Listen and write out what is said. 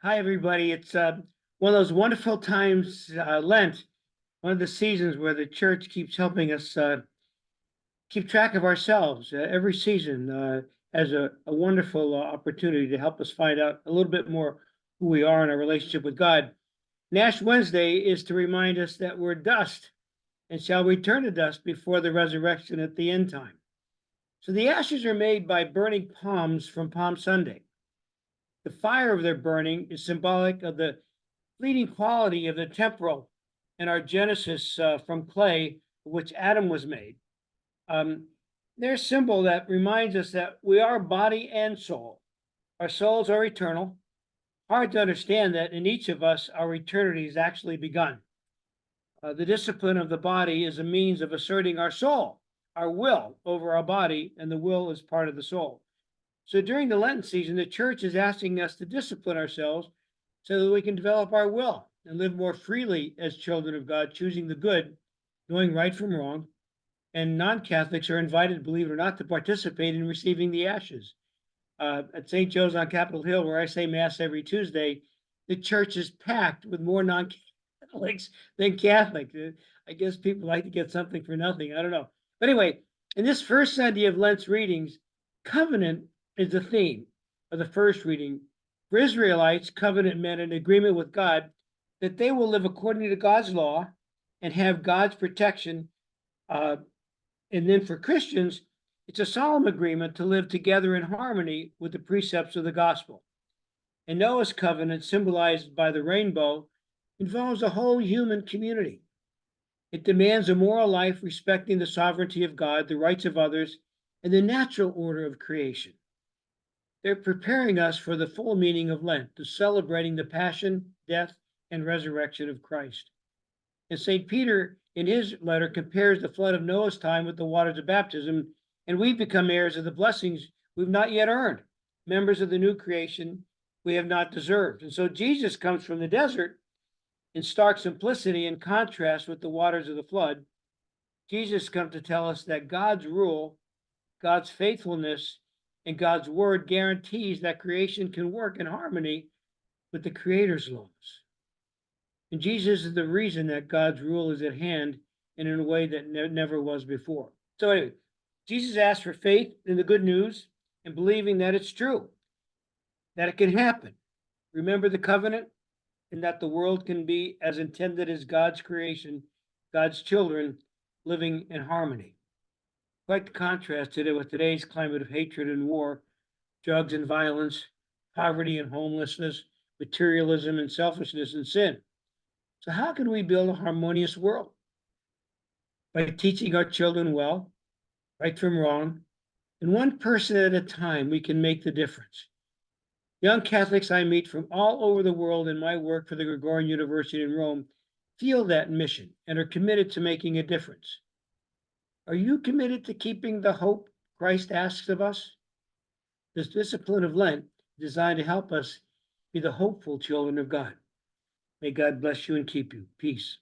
Hi, everybody. It's one of those wonderful times, Lent, one of the seasons where the church keeps helping us keep track of ourselves. Every season has a wonderful opportunity to help us find out a little bit more who we are in our relationship with God. Nash Wednesday is to remind us that we're dust and shall return to dust before the resurrection at the end time. So the ashes are made by burning palms from Palm Sunday. The fire of their burning is symbolic of the fleeting quality of the temporal in our Genesis from clay, of which Adam was made. Um, they're a symbol that reminds us that we are body and soul. Our souls are eternal. Hard to understand that in each of us, our eternity has actually begun. The discipline of the body is a means of asserting our soul, our will over our body, and the will is part of the soul. So during the Lenten season, the church is asking us to discipline ourselves so that we can develop our will and live more freely as children of God, choosing the good, knowing right from wrong. And non-Catholics are invited, believe it or not, to participate in receiving the ashes. At St. Joe's on Capitol Hill, where I say Mass every Tuesday, the church is packed with more non-Catholics than Catholics. I guess people like to get something for nothing. I don't know. But anyway, in this first Sunday of Lent's readings, covenant is the theme of the first reading. For Israelites, covenant meant an agreement with God that they will live according to God's law and have God's protection. And then for Christians, it's a solemn agreement to live together in harmony with the precepts of the gospel. And Noah's covenant, symbolized by the rainbow, involves a whole human community. It demands a moral life respecting the sovereignty of God, the rights of others, and the natural order of creation. They're preparing us for the full meaning of Lent, to celebrating the passion, death, and resurrection of Christ. And St. Peter, in his letter, compares the flood of Noah's time with the waters of baptism, and we've become heirs of the blessings we've not yet earned, members of the new creation we have not deserved. And so Jesus comes from the desert in stark simplicity in contrast with the waters of the flood. Jesus comes to tell us that God's rule, God's faithfulness, and God's word guarantees that creation can work in harmony with the Creator's laws. And Jesus is the reason that God's rule is at hand and in a way that never was before. So anyway, Jesus asked for faith in the good news and believing that it's true, that it can happen. Remember the covenant and that the world can be as intended as God's creation, God's children living in harmony. Quite the contrast today with today's climate of hatred and war, drugs and violence, poverty and homelessness, materialism and selfishness and sin. So how can we build a harmonious world? By teaching our children well, right from wrong, and one person at a time, we can make the difference. Young Catholics I meet from all over the world in my work for the Gregorian University in Rome feel that mission and are committed to making a difference. Are you committed to keeping the hope Christ asks of us? This discipline of Lent is designed to help us be the hopeful children of God. May God bless you and keep you. Peace.